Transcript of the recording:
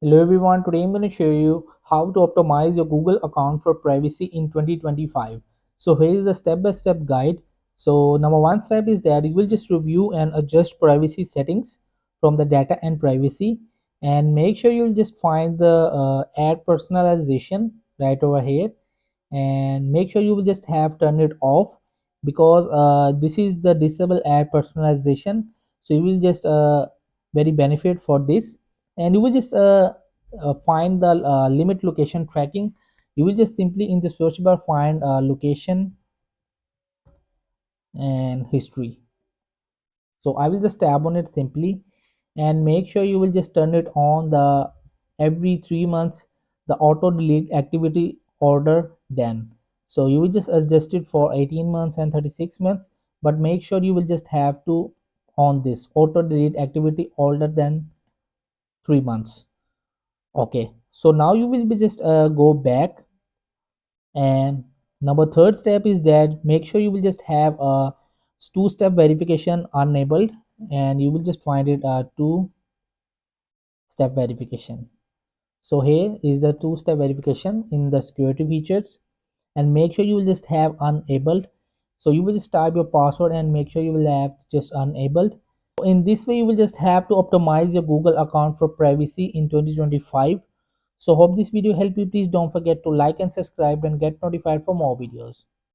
Hello everyone, today I'm going to show you how to optimize your Google account for privacy in 2025. So here is a step-by-step guide. So number one step is that you will just review and adjust privacy settings from the data and privacy, and make sure you'll just find the add personalization right over here, and make sure you will just have turn it off, because this is the disable ad personalization. So you will just very benefit for this, and you will just find the limit location tracking. You will just simply in the search bar find location and history. So I will just tab on it simply, and make sure you will just turn it on the every 3 months the auto delete activity order then. So you will just adjust it for 18 months and 36 months, but make sure you will just have to on this auto delete activity older than 3 months. Okay, so now you will be just go back, and number third step is that make sure you will just have a two-step verification enabled, and you will just find it two-step verification. So here is the two-step verification in the security features, and make sure you will just have enabled. So you will just type your password and make sure you will have just enabled. In this way you will just have to optimize your Google account for privacy in 2025. So hope this video helped you. Please don't forget to like and subscribe and get notified for more videos.